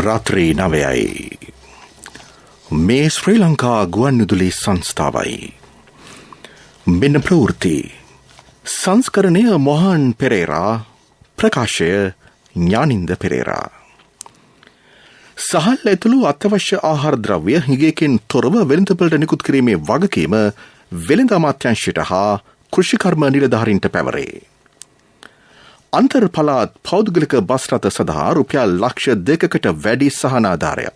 රාත්‍රී 9යි. මේ ශ්‍රී ලංකා ගුවන්විදුලි සංස්ථාවයි. මෙන්න ප්‍රවෘත්ති. සංස්කරණය මොහන් පෙරේරා, ප්‍රකාශය ඥානින්ද පෙරේරා. සහල් ඇතුළු අත්‍යවශ්‍ය ආහාර ද්‍රව්‍ය හිගයකින් තොරව වෙළඳපළට නිකුත් කිරීමේ වගකීම වෙළඳ අමාත්‍යාංශයට හා කෘෂිකර්ම නිලධාරීන්ට පැවරේ. අන්තර් පළාත් පෞද්ගලික බස් රථ සඳහා රුපියල් ලක්ෂ 2කට වැඩි සහනාධාරයක්.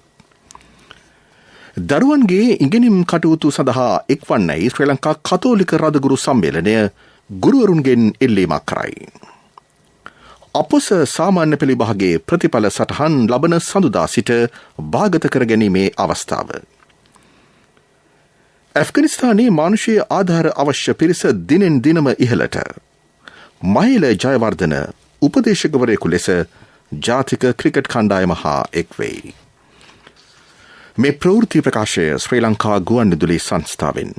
දරුවන්ගේ ඉගෙනීම් කටයුතු සඳහා එක්වන්නයි ශ්‍රී ලංකා කතෝලික රදගුරු සම්මේලනය ගුරුවරුන්ගෙන් ඉල්ලීමක් කරයි. අපොස සාමාන්‍ය පෙළ විභාගයේ ප්‍රතිඵල සටහන් ලබන සඳුදා සිට භාගත කර ගැනීමේ අවස්ථාව. ඇෆ්ගනිස්තානයේ මානුෂීය ආධාර අවශ්‍ය පිරිස දිනෙන් දිනම ඉහළට. මහිල ජයවර්ධන උපදේශකවරයෙකු ලෙස ජාතික ක්‍රිකට් කණ්ඩායම හා එක්වෙයි. මේ ප්‍රවෘත්ති ප්‍රකාශය ශ්‍රී ලංකා ගුවන්විදුලි සංස්ථාවෙන්.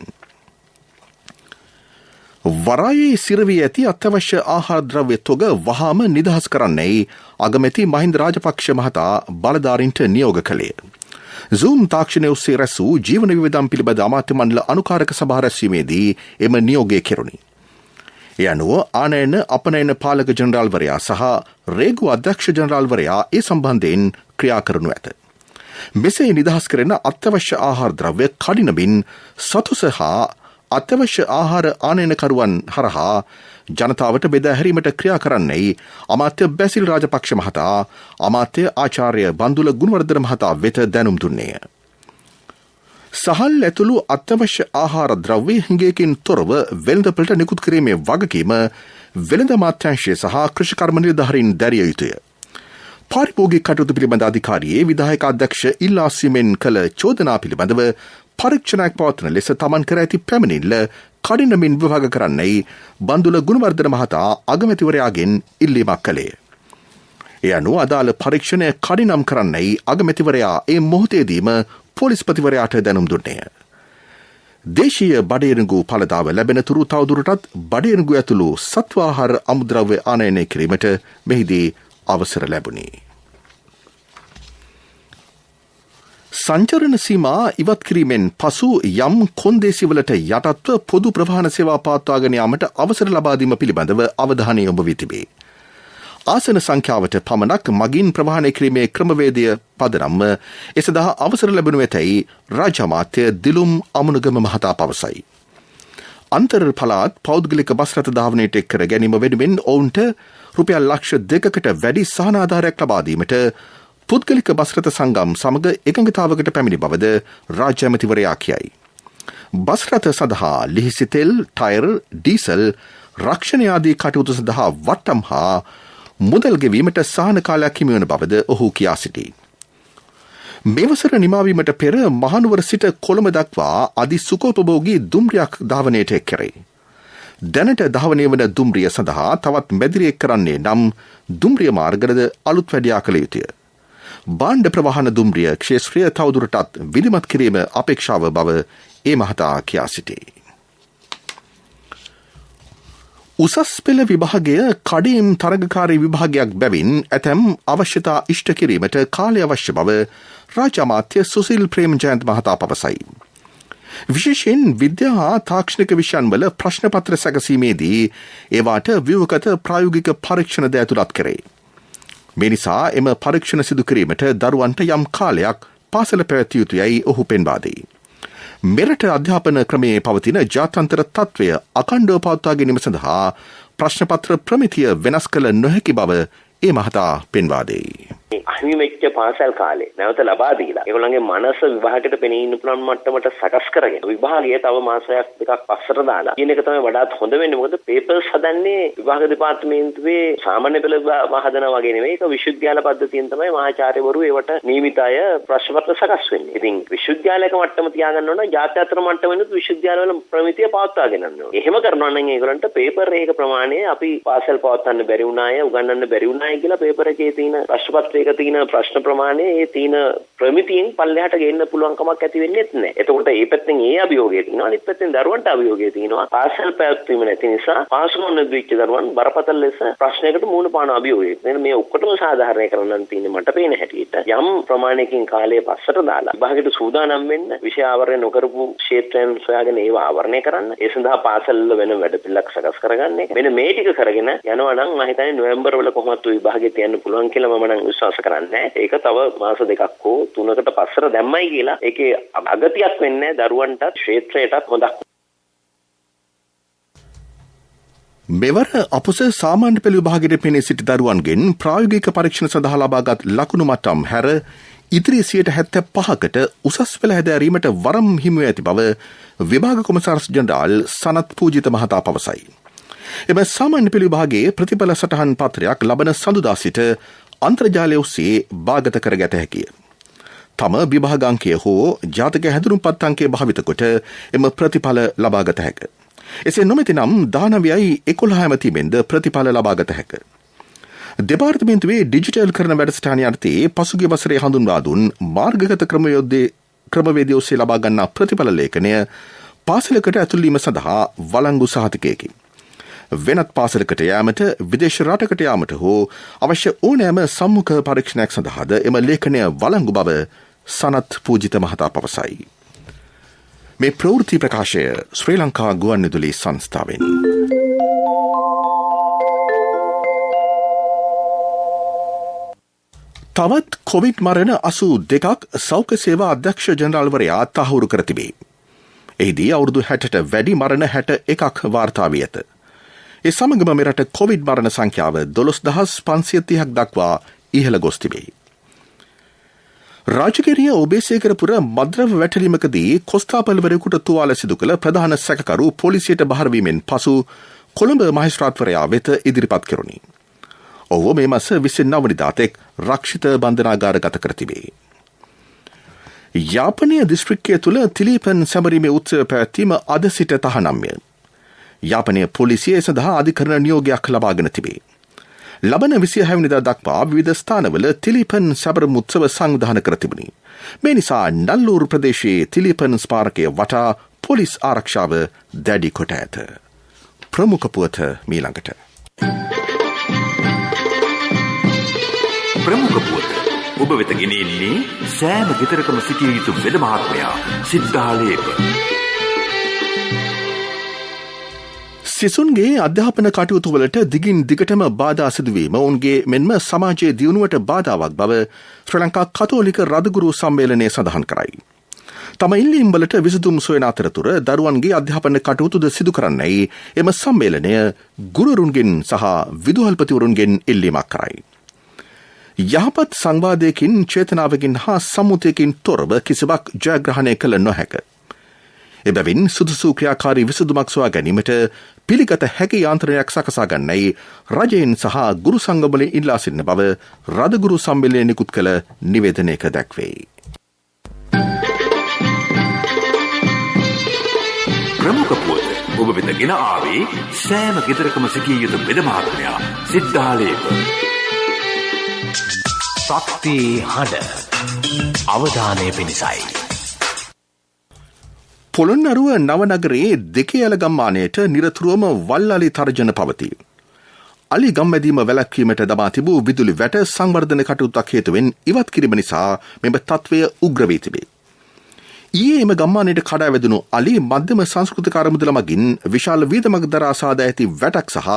වරායේ සිරවී ඇති අත්‍යවශ්‍ය ආහාර ද්‍රව්‍ය තොග වහාම නිදහස් කරන්නයි අගමැති මහින්ද රාජපක්ෂ මහතා බලධාරීන්ට නියෝග කළේ. Zoom තාක්ෂණය ඔස්සේ රැස් වූ ජීවන විවිධම් පිළිබඳ අමාත්‍ය මණ්ඩල අනුකාරක සභා රැස්වීමේදී එම නියෝගය කෙරුණි. ඒ අනුව ආනයන අපනයන පාලක ජනරාල්වරයා සහ රේගු අධ්‍යක්ෂ ජනරාල්වරයා ඒ සම්බන්ධයෙන් ක්‍රියා කරනු ඇත. මෙසේ නිදහස් කරන අත්‍යවශ්‍ය ආහාර ද්‍රව්‍ය කඩිනමින් සතුස හා අත්‍යවශ්‍ය ආහාර ආනයනකරුවන් හරහා ජනතාවට බෙදා හැරීමට ක්‍රියා කරන්නයි අමාත්‍ය බැසිල් රාජපක්ෂ මහතා අමාත්‍ය ආචාර්ය බන්දුල ගුණවර්ධන මහතා වෙත දැනුම් දුන්නේය. සහල් ඇතුළු අත්‍යවශ්‍ය ආහාර ද්‍රව්‍ය හිඟයකින් තොරව වෙළඳපළට නිකුත් කිරීමේ වගකීම වෙළඳ අමාත්‍යාංශය සහ කෘෂිකර්ම නිලධාරීන් දැරිය යුතුය. පාරිභෝගික කටයුතු පිළිබඳ අධිකාරියේ විධායක අධ්‍යක්ෂ ඉල්ලා සීමෙන් කළ චෝදනා පිළිබඳව පරීක්ෂණයක් පවත්වන ලෙස තමන් කර ඇති පැමිණිල්ල කඩිනමින් විභාග කරන්නයි බන්දුල ගුණවර්ධන මහතා අගමැතිවරයාගෙන් ඉල්ලීමක් කළේ. ඒ අනුව අදාළ පරීක්ෂණය කඩිනම් කරන්නයි අගමැතිවරයා ඒ මොහොතේදීම පොලිස්පතිවරයාට දැනුම් දුන්නේය. දේශීය බඩේරඟු පළදාව ලැබෙන තුරු තවදුරටත් බඩේරඟු ඇතුළු සත්වාහාර අමුද්‍රව්‍ය ආනයනය කිරීමට මෙහිදී අවසර ලැබුණි. සංචරණ සීමා ඉවත් කිරීමෙන් පසු යම් කොන්දේසිවලට යටත්ව පොදු ප්‍රවාහන සේවා පවත්වාගෙන යාමට අවසර ලබා දීම පිළිබඳව අවධානය යොමු වී තිබේ. ආසන සංඛ්‍යාවට පමණක් මගින් ප්‍රවාහනය කිරීමේ ක්‍රමවේදය පදනම්ව ඒ සඳහා අවසර ලැබෙනු ඇතැයි රාජ්‍ය අමාත්‍ය දිලුම් අමුණගම මහතා පවසයි. අන්තර් පළාත් පෞද්ගලික බස් රථ ධාවනයට එක් කර ගැනීම වෙනුවෙන් ඔවුන්ට රුපියල් ලක්ෂ 2කට වැඩි සහනාධාරයක් ලබා දීමට පුද්ගලික බස් රථ සංගම් සමග එකඟතාවකට පැමිණි බවද රාජ්‍ය ඇමතිවරයා කියයි. බස් රථ සඳහා ලිහිසි තෙල්, ටයර්, ඩීසල්, රක්ෂණ ආදී කටයුතු සඳහා වට්ටම් හා මුදල් ගෙවීමට සහන කාලයක් හිමි වන බවද ඔහු කියා සිටී. මෙවසර නිමාවීමට පෙර මහනුවර සිට කොළඹ දක්වා අධි සුඛෝපභෝගී දුම්රියක් ධාවනයට එක් කරේ. දැනට ධාවනය වන දුම්රිය සඳහා තවත් මැදිරියක් කරන්නේ නම් දුම්රිය මාර්ගද අලුත් වැඩියා කළ යුතුය. බාණ්ඩ ප්‍රවාහන දුම්රිය ක්ෂේත්‍රය තවදුරටත් විධිමත් කිරීම අපේක්ෂාව බව ඒ මහතා කියා සිටී. උසස් පෙළ විභාගය කඩිම් තරගකාරී විභාගයක් බැවින් ඇතැම් අවශ්‍යතා ඉෂ්ට කිරීමට කාලය අවශ්‍ය බව රාජ්‍ය අමාත්‍ය සුසිල් ප්‍රේමජයන්ත මහතා පවසයි. විශේෂයෙන් විද්‍යා හා තාක්ෂණික විෂයන්වල ප්‍රශ්නපත්‍ර සැකසීමේදී ඒවාට ව්‍යුහගත ප්‍රායෝගික පරීක්ෂණද ඇතුළත් කරේ. මේ නිසා එම පරීක්ෂණ සිදු කිරීමට දරුවන්ට යම් කාලයක් පාසල පැවැතිය යුතුයයි ඔහු පෙන්වා දෙයි. මෙරට අධ්‍යාපන ක්‍රමයේ පවතින ජාත්‍යන්තර තත්ත්වය අඛණ්ඩව පවත්වා ගැනීම සඳහා ප්‍රශ්නපත්‍ර ප්‍රමිතිය වෙනස් කළ නොහැකි බව ඒ මහතා පෙන්වා දෙයි. අහිමි වෙච්ච පාසල් කාලේ නැවත ලබා දීලා ඒගොල්ලන්ගේ මනස විභාගයට පෙනී ඉන්න පුළුවන් මට්ටමට සකස් කරගෙන විභාගය තව මාසයක් දෙකක් පස්සට දාලා කියන එක තමයි වඩාත් හොඳ වෙන්නේ. මොකද පේපර්ස් හදන්නේ විභාග දෙපාර්තමේන්තුවේ සාමාන්‍ය පෙළ හදනවා වගේ නෙවෙයි. ඒක විශ්වවිද්‍යාල පද්ධතියෙන් තමයි මහාචාර්යවරු ඒවට නියමිත අය ප්‍රශ්නපත්‍ර සකස් වෙන්නේ. ඉතින් විශ්වවිද්‍යාලයක මට්ටම තියාගන්න ඕන ජාත්‍යන්තර මට්ටමෙනුත් විශ්වවිද්‍යාලවල ප්‍රමිතිය පවත්වාගෙන යන්න ඕන. එහෙම කරනවා නම් ඒගොල්ලන්ට පේපර් එකක ප්‍රමාණය අපි පාසල් පවත්වන්න බැරි වුණාය, උගන්වන්න බැරි වුණාය කියලා පේපර් එකේ තියෙන ප්‍රශ්නපත්‍රයක තියෙන ප්‍රශ්න ප්‍රමාණය ඒ තියෙන ප්‍රමිතියෙන් පල්ලෙහාට ගෙන්න පුළුවන් කමක් ඇති වෙන්නේ නැහැ. එතකොට මේ පැත්තෙන් ඒ අභියෝගය තියෙනවා. අනිත් පැත්තෙන් දරුවන්ට අභියෝගය තියෙනවා. පාසල් පැවැත්වීම නැති නිසා පාසල් නොදෙච්ච දරුවන් බරපතල ලෙස ප්‍රශ්නයකට මුහුණ පාන අභියෝගය. මේ ඔක්කොටම සාධාරණය කරන්න තියෙන්නේ මට පේන හැටියට යම් ප්‍රමාණයකින් කාලය පස්සට දාලා විභාගයට සූදානම් වෙන්න විෂය ආවරණය නොකරපු ක්ෂේත්‍රයන් සොයාගෙන ඒව ආවරණය කරන්න. ඒ සඳහා පාසල් වල වෙන වැඩපිළිවෙලක් සකස් කරගන්න එක. මෙන්න මේ ටික කරගෙන යනවා නම් මම හිතන්නේ නොවැම්බර් වල කොහොමත් විභාගෙ තියන්න පුළුවන් කියලා මම නම් විශ්වාස කරන්නේ. ඒක තව මාස 2ක් හෝ 3කට පස්සට දැම්මයි කියලා ඒකේ අගතියක් වෙන්නේ දරුවන්ට ක්ෂේත්‍රයටත් හොඳක්. මෙවර අපොස සාමාන්‍ය පෙළ විභාගයට පෙනී සිටි දරුවන්ගෙන් ප්‍රායෝගික පරීක්ෂණ සඳහා ලබාගත් ලකුණු මට්ටම් හැර ඉදිරි 75%කට උසස් පෙළ හැදෑරීමට වරම් හිමිව ඇති බව විභාග කොමසාරිස් ජෙනරාල් සනත් පූජිත මහතා පවසයි. එම සාමාන්‍ය පෙළ විභාගයේ ප්‍රතිඵල සටහන් පත්‍රයක් ලබන සඳුදා සිට අන්තර්ජාලය ඔස්සේ භාගත කරගත හැකිය. තම විභාග අංකය හෝ ජාතක හැඳුනුම්පත් අංකය භාවිත කොට එම ප්‍රතිඵල ලබාගත හැක. එසේ නොමැති නම් 19.11 ඇමතීමෙන්ද ප්‍රතිඵල ලබාගත හැක. දෙපාර්තමේන්තුවේ ඩිජිටල් කරන වැඩසටහන යටතේ පසුගිය වසරේ හඳුන්වා දුන් මාර්ගගත ක්‍රමවේදය ඔස්සේ ලබා ගන්නා ප්‍රතිඵල ලේඛනය පාසලකට ඇතුළු වීම සඳහා වළංගු සහතිකයකි. වෙනත් පාසලකට යාමට විදේශ රටකට යාමට හෝ අවශ්‍ය ඕනෑම සම්මුඛ පරීක්ෂණයක් සඳහාද එම ලේඛනය වළංගු බව සනත් පූජිත මහතා පවසයි. මේ ප්‍රවෘත්ති ප්‍රකාශය ශ්‍රී ලංකා ගුවන්විදුලි සංස්ථාවෙන්. තවත් කොවිඩ් මරණ 82ක් සෞඛ්‍ය සේවා අධ්‍යක්ෂ ජෙනරාල්වරයා තහවුරු කර තිබේ. එහිදී අවුරුදු 60ට වැඩි මරණ 61ක් වාර්තා වී ඇත. ඒ සමගම මෙරට කොවිඩ් මරණ සංඛ්‍යාව 12530ක් දක්වා ඉහළ ගොස් තිබේ. රාජගිරිය ඔබේසේකරපුර මද්‍රව්‍ය වැටලීමකදී කොස්තාපල්වරයෙකුට තුවාල සිදු කළ ප්‍රධාන සැකකරු පොලිසියට බහරවීමෙන් පසු කොළඹ මහේස්ත්‍රාත්වරයා වෙත ඉදිරිපත් කෙරුණි. ඔහු මේ මාස 29 වෙනිදා තෙක් රක්ෂිත බන්ධනාගාරගත කර තිබේ. යාපනය දිස්ත්‍රික්කය තුළ තිලීපන් සැමරීමේ උත්සව පැවැත්වීම අද සිට තහනම්ය. යාපනය පොලිසිය සඳහා අධිකරණ නියෝගයක් ලබාගෙන තිබේ. ලබන 26 වෙනිදා දක්වා විවිධ ස්ථානවල තිලීපන් සැමරීම උත්සව සංවිධානය කර තිබුණි. මේ නිසා නල්ලූරු ප්‍රදේශයේ තිලීපන් ස්මාරකය වටා පොලිස් ආරක්ෂාව දැඩි කොට ඇත. ප්‍රමුඛ පුවත මීළඟට. ප්‍රමුඛ පුවත ඔබ වෙත ගෙනෙන්නේ සෑම ගෙදරකම සිටිය යුතු වෙද මහත්මයා සිද්ධාලේප. සිසුන්ගේ අධ්‍යාපන කටයුතු වලට දිගින් දිගටම බාධා සිදුවීම ඔවුන්ගේ මෙන්ම සමාජයේ දියුණුවට බාධාවක් බව ශ්‍රී ලංකා කතෝලික රදගුරු සම්මේලනය සඳහන් කරයි. තම ඉල්ලීම් වලට විසඳුම් සොයන අතරතුර දරුවන්ගේ අධ්‍යාපන කටයුතුද සිදු කරන්නයි එම සම්මේලනය ගුරුවරුන්ගෙන් සහ විදුහල්පතිවරුන්ගෙන් ඉල්ලීමක් කරයි. යහපත් සංවාදයකින් චේතනාවකින් හා සම්මුතියකින් තොරව කිසිවක් ජයග්‍රහණය කළ නොහැක. එබැවින් සුදුසු ක්‍රියාකාරී විසඳුමක් සොයා ගැනීමට පිළිගත හැකි යාන්ත්‍රණයක් සකසා ගන්නයි රජයෙන් සහ ගුරු සංගමවලින් ඉල්ලා සිටින බව රදගුරු සම්මේලනය නිකුත් කළ නිවේදනයක දැක්වේ. ප්‍රමුඛ පුවත ඔබ වෙත ගෙන ආවේ සෑම ගෙදරකම සිටිය යුතු වෙද මහත්මයා සිද්ධාලේප. ශක්ති හඬ අවධානය පිණිසයි. පොළොන්නරුව නවනගරයේ දෙකේයල ගම්මානයට නිරතුරුවම වල්ලලි තර්ජන පවතී. අලි ගම්මැදීම වැළැක්වීමට දමා තිබූ විදුලි වැට සංවර්ධන කටයුත්තක් හේතුවෙන් ඉවත් කිරීම නිසා මෙම තත්ත්වය උග්‍ර වී තිබේ. ඊයේ එම ගම්මානයට කඩා වැදුණු අලි මධ්‍යම සංස්කෘතික අරමුදල මගින් විශාල වියදමක් දරා සාදා ඇති වැටක් සහ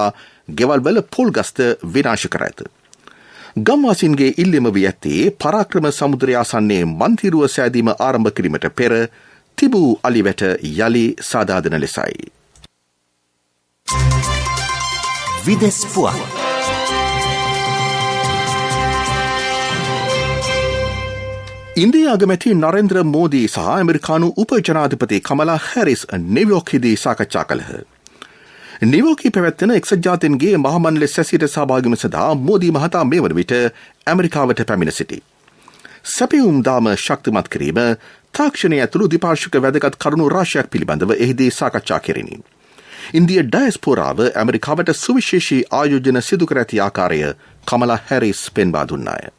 ගෙවල්වල පොල් ගස්ත විනාශ කර ඇත. ගම්වාසීන්ගේ ඉල්ලීම වී ඇත්තේ පරාක්‍රම සමුද්‍රය ආසන්නයේ මන්තිරුව සෑදීම ආරම්භ කිරීමට පෙර තිබූ අලිවැට යළි සාදාදන ලෙසයි. විදෙස් පුවත්. ඉන්දියා අගමැති නරේන්ද්‍ර මෝදී සහ ඇමරිකානු උපජනාධිපති කමලා හැරිස් නිව්යෝර්ක්හිදී සාකච්ඡා කළහ. නිව්යෝර්කී පැවැත්වෙන එක්සත් ජාතීන්ගේ මහමණ්ඩල සැසියට සහභාගී වීම සඳහා මෝදී මහතා මේ වන විට ඇමරිකාවට පැමිණ සිටි. සැපයුම් දාම ශක්තිමත් කිරීම තාක්ෂණය ඇතුළු දෙපාර්ශ්වික වැදගත් කරුණු රාශියක් පිළිබඳව එහිදී සාකච්ඡා කෙරිණි. ඉන්දිය ඩයස්පෝරාව ඇමරිකාවට සුවිශේෂී ආයෝජන සිදු කර ඇති ආකාරය කමලා හැරිස් පෙන්වා දුන්නාය.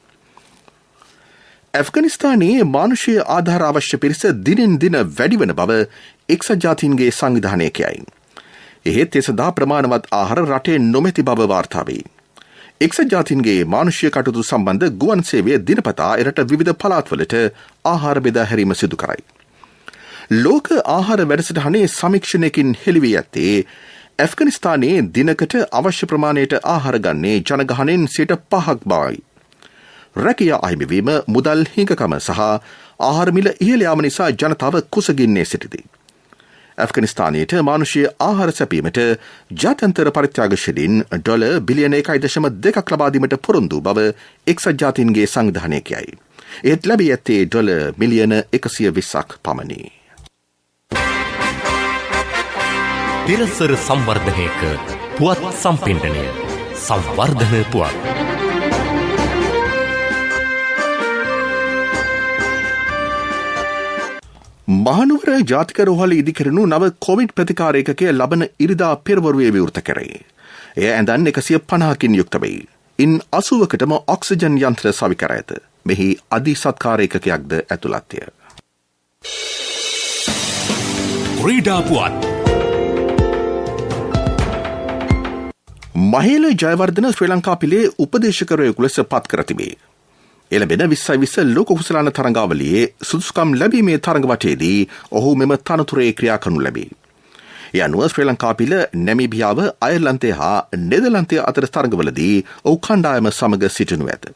ඇෆ්ගනිස්ථානයේ මානුෂීය ආධාර අවශ්‍ය පිරිස දිනෙන් දින වැඩිවන බව එක්සත් ජාතීන්ගේ සංවිධානය කියයි. එහෙත් ඒ සඳහා ප්‍රමාණවත් ආහාර රටේ නොමැති බව වාර්තා වේ. එක්සත් ජාතීන්ගේ මානුෂීය කටයුතු සම්බන්ධ ගුවන් සේවය දිනපතා එරට විවිධ පළාත්වලට ආහාර බෙදා හැරීම සිදු කරයි. ලෝක ආහාර වැඩසටහනේ සමීක්ෂණයකින් හෙළිවී ඇත්තේ ඇෆ්ගනිස්ථානයේ දිනකට අවශ්‍ය ප්‍රමාණයට ආහාර ගන්නේ ජනගහනයෙන් 5% බවයි. රැකියා අහිමිවීම, මුදල් හිඟකම සහ ආහාර මිල ඉහළ යාම නිසා ජනතාව කුසගින්නේ සිටිති. ඇෆ්ගනිස්ථානයට මානුෂීය ආහාර සැපීමට ජාත්‍යන්තර පරිත්‍යාගශීලීන් ඩොලර් බිලියන 1.2ක් ලබා දීමට පොරොන්දු බව එක්සත් ජාතීන්ගේ සංවිධානය කියයි. ඒත් ලැබී ඇත්තේ ඩොලර් මිලියන 120ක් පමණි. තිරසර සංවර්ධනයක පුවත් සම්පින්ඩනය සංවර්ධන පුවත්. මහනුවර ජාතික රෝහල ඉදිකරනු නව කොවිඩ් ප්‍රතිකාරයකය ලබන ඉරිදා පෙරවරුවේ විවෘත කරේ. එය ඇඳන් 150කින් යුක්ත වෙයි. ඉන් 80කටම ඔක්සිජන් යන්ත්‍ර සවි කර ඇත. මෙහි අධි සත්කාරයකයක්ද ඇතුළත්ය. ක්‍රීඩා පුවත්. මහේල ජයවර්ධන ශ්‍රී ලංකා පිලේ උපදේශකවරයෙකු ලෙස පත් කර තිබේ. එළබෙන 2020 ලෝක කුසලාන තරඟාවලියේ සුදුසුකම් ලැබීමේ තරඟ වටේදී ඔහු මෙම තනතුරේ ක්‍රියා කරනු ලැබේ. ඒ අනුව ශ්‍රී ලංකා පිල නැමිබියාව, අයර්ලන්තය හා නෙදර්ලන්තය අතර තරඟවලදී ඔහු කණ්ඩායම සමග සිටිනු ඇත.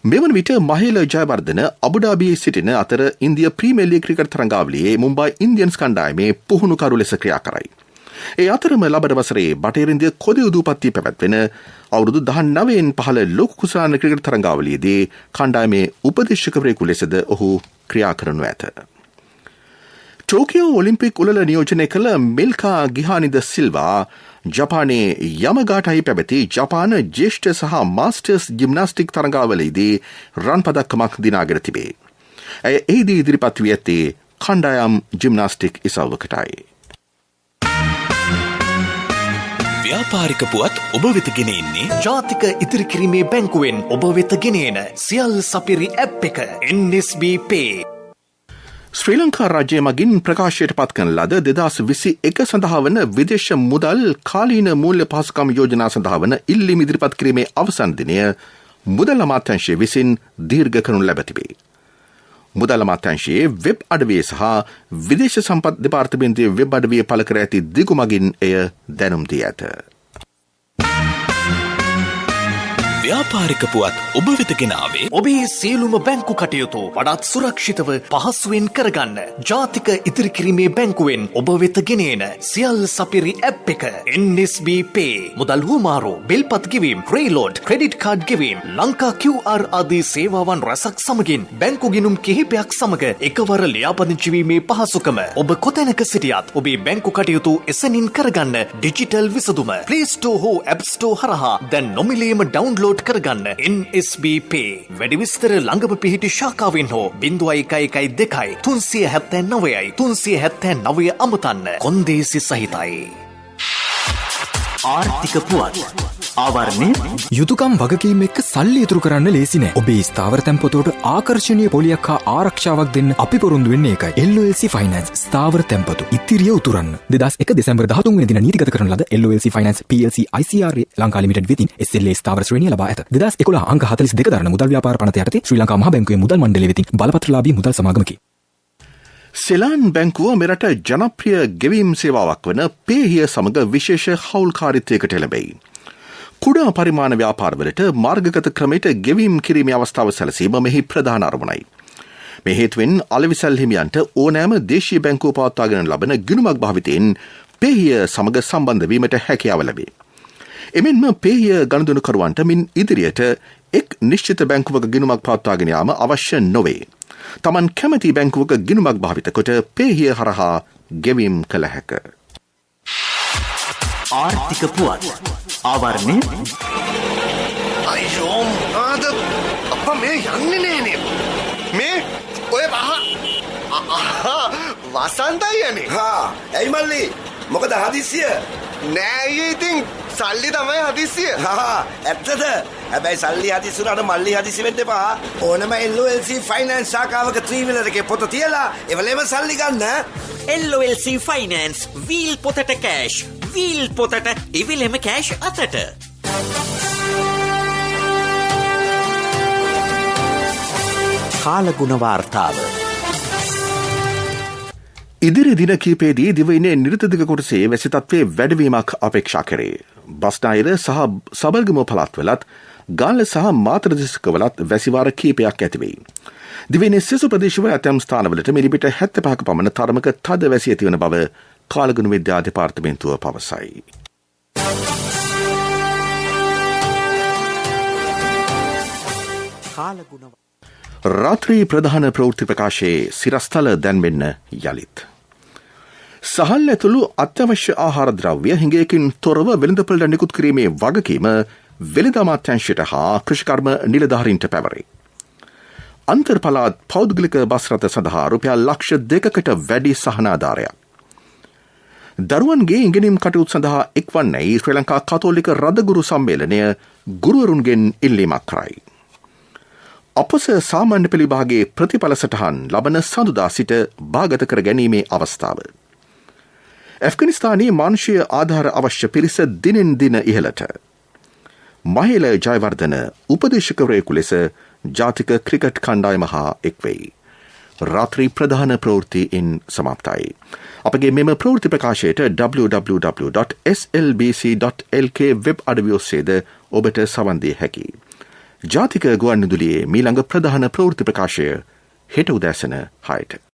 මෙවන විට මහේල ජයවර්ධන අබුඩාබියේ සිටින අතර ඉන්දිය ප්‍රීමියර් ලීග් ක්‍රිකට් තරඟාවලියේ මුම්බයි ඉන්දියන්ස් කණ්ඩායමේ පුහුණුකරු ලෙස ක්‍රියා කරයි. ඒ අතරම ලබන වසරේ බටහිර ඉන්දිය කොදි උදූපත්තිය පැවැත්වෙන අවුරුදු 19න් පහළ ලෝක කුසලාන ක්‍රිකට් තරඟාවලියේදී කණ්ඩායමේ උපදේශකවරයෙකු ලෙසද ඔහු ක්‍රියා කරනු ඇත. ටෝකියෝ ඔලිම්පික් උළෙල නියෝජනය කළ මිල්කා ගිහානිද සිල්වා ජපානයේ යමගාටහි පැවති ජපාන ජ්‍යෙෂ්ඨ සහ මාස්ටර්ස් ජිම්නාස්ටික් තරඟාවලියේදී රන් පදක්කමක් දිනාගෙන තිබේ. ඇය එහිදී ඉදිරිපත් වී ඇත්තේ කණ්ඩායම් ජිම්නාස්ටික් ඉසව්වකටයි. ව්‍යාපාරික පුවත් ඔබ වෙත ගෙන එන්නේ ජාතික ඉතිරි කිරීමේ බැංකුවෙන් ඔබ වෙත ගෙන එන සියල් සපිරි ඇප් එක NSB Pay. ශ්‍රී ලංකා රාජ්‍ය මගින් ප්‍රකාශයට පත් කරන ලද 2021 සඳහා වන විදේශ මුදල් කාලීන මූල්‍ය පහසුකම් යෝජනා සඳහා වන ඉල්ලීම් ඉදිරිපත් කිරීමේ අවසන් දිනය මුදල් අමාත්‍යාංශය විසින් දීර්ඝ කරනු ලැබ තිබේ. මුදල් අමාත්‍යාංශයේ වෙබ් අඩවියේ සහ විදේශ සම්පත් දෙපාර්තමේන්තුවේ වෙබ් අඩවියේ පළ කර ඇති දිගු මගින් එය දැනුම් දී ඇත. ව්‍යාපාරික පුවත් ඔබ වෙත ගෙනාවේ ඔබේ සියලුම බැංකු කටයුතු වඩාත් සුරක්ෂිතව පහසුවෙන් කරගන්න ජාතික ඉතිරි කිරීමේ බැංකුවෙන් ඔබ වෙත ගෙන එන සියල් සපිරි ඇප් එක NSB Pay. මුදල් හුවමාරු, බිල්පත් ගෙවීම්, ක්‍රේලෝඩ්, ක්‍රෙඩිට් කාඩ් ගෙවීම්, ලංකා QR ආදී සේවාවන් රැසක් සමගින් බැංකු ගිණුම් කිහිපයක් සමග එකවර ලියාපදිංචි වීමේ පහසුකම ඔබ කොතැනක සිටියත් ඔබේ බැංකු කටයුතු එසැනින් කරගන්න ඩිජිටල් විසඳුම Play Store හෝ App Store හරහා දැන් නොමිලේම ඩවුන්ලෝඩ් කරගන්න NSB Pay. වැඩි විස්තර ළඟම පිහිටි ශාඛාවෙන් හෝ 0112 379 379 අමතන්න. කොන්දේසි සහිතයි. ආර්ථික පුවත් ආවරණය යුතුකම් වගකීම් එක්ක සල්ලි ඉතුරු කරන්න ලේසි නෑ. ඔබේ ස්ථාවර තැන්පතෝට ආකර්ෂණීය පොලියක් හා ආරක්ෂාවක් දෙන්න අපි පොරොන්දු වෙන්නේ ඒකයි. LOLC Finance ස්ථාවර තැන්පතු ඉතිරිය උතුරන්න. 2001 දෙසැම්බර් 13 වෙනි දින නීතිගත කරන ලද LOLC Finance PLC ICRA Lanka limited වෙතින් SLA ස්ථාවර ශ්‍රේණිය ලබා ඇත. 2011 අංක 42 දරන මුදල් ව්‍යාපාර පනත යටතේ ශ්‍රී ලංකා මහ බැංකුවේ මුදල් මණ්ඩලය වෙතින් බලපත්‍රලාභී මුදල් සමාගමකි. සෙලාන් බැංකුව මෙරට ජනප්‍රිය ගෙවීම් සේවාවක් වන පේහිය සමග විශේෂ හවුල්කාරීත්වයකට එළඹෙයි. කුඩා පරිමාණ ව්‍යාපාරවලට මාර්ගගත ක්‍රමයට ගෙවීම් කිරීමේ අවස්ථාව සැලසීම මෙහි ප්‍රධාන අරමුණයි. මේ හේතුවෙන් අලෙවිසල් හිමියන්ට ඕනෑම දේශීය බැංකුව පවත්වාගෙන ලබන ගිණුමක් භාවිතයෙන් පේහිය සමග සම්බන්ධ වීමට හැකියාව ලැබේ. එමෙන්ම පේහිය ගනුදෙනුකරුවන්ට මින් ඉදිරියට එක් නිශ්චිත බැංකුවක ගිණුමක් පවත්වාගෙන යාම අවශ්‍ය නොවේ. තමන් කැමති බැංකුවක ගිණුමක් භාවිත කොට පේහිය හරහා ගෙවීම් කළ හැක. ආර්ථික පුවත් ආවරණය අයියෝ ආද අප්පා මේ යන්නේ නෑනේ මේ ඔය වසන්තයි යන්නේ ඇයි මල්ලි මොකද හදිස්සිය නෑ ඊයේ ඉතින් සල්ලි තමයි හදිස්සිය ඇත්තද හැබැයි සල්ලි හදිසි වුණාට මල්ලි හදිසි වෙන්න එපා. ඕනම LOLC ෆයිනෑන්ස් ශාඛාවක 3 wheeler එකේ පොත තියලා එවලෙම සල්ලි ගන්න. LOLC ෆයිනෑන්ස් වීල් පොතට කෑෂ්. වීල් පොතට ඉවිලෙම කෑෂ් අතට. කාලගුණ වාර්තාව. ඉදිරි දින කීපයේදී දිවයිනේ නිර්තදික කොටසේ වැසි තත්ත්වයේ වැඩිවීමක් අපේක්ෂා කරේ. බස්නාහිර සහ සබල්ගම පළාත්වලත් ගාල්ල සහ මාතර දිස්ත්‍රික්කවලත් වැසිවාර කීපයක් ඇති වෙයි. දිවයිනේ සෙසු ප්‍රදේශවල ඇතැම් ස්ථානවලට මිලිමීටර් 75ක පමණ තරමක තද වැසි ඇති වන බව කාලගුණ විද්‍යා දෙපාර්තමේන්තුව පවසයි. රාත්‍රී ප්‍රධාන ප්‍රවෘත්ති ප්‍රකාශයේ සිරස්තල දැන්වෙන්න යළිත්. සහල් ඇතුළු අත්‍යවශ්‍ය ආහාර ද්‍රව්‍ය හිඟයකින් තොරව වෙළඳපළට නිකුත් කිරීමේ වගකීම වෙළඳ අමාත්‍යාංශයට හා කෘෂිකර්ම නිලධාරීන්ට පැවරේ. අන්තර් පළාත් පෞද්ගලික බස් රථ සඳහා රුපියල් ලක්ෂ 2කට වැඩි සහනාධාරයක්. දරුවන්ගේ ඉගෙනීම් කටයුතු සඳහා එක්වන්නේ ශ්‍රී ලංකා කතෝලික රදගුරු සම්මේලනය ගුරුවරුන්ගෙන් ඉල්ලීමක් කරයි. අපොස සාමාන්‍ය පෙළ විභාගයේ ප්‍රතිඵල සටහන් ලබන සඳුදා සිට භාගත කර ගැනීමේ අවස්ථාව. ඇෆ්ගනිස්තානයේ මානුෂීය ආධාර අවශ්‍ය පිරිස දිනෙන් දින ඉහළට. මහේල ජයවර්ධන උපදේශකවරයෙකු ලෙස ජාතික ක්‍රිකට් කණ්ඩායම හා එක්වෙයි. රාත්‍රී ප්‍රධාන ප්‍රවෘත්තියින් සමාප්තයි. අපගේ මෙම ප්‍රවෘත්ති ප්‍රකාශයට www.slbc.lk වෙබ් අඩවිය ඔස්සේද ඔබට සවන් දිය හැකි. ජාතික ගුවන්විදුලියේ මීළඟ ප්‍රධාන ප්‍රවෘත්ති ප්‍රකාශය හෙට උදෑසන 6ට.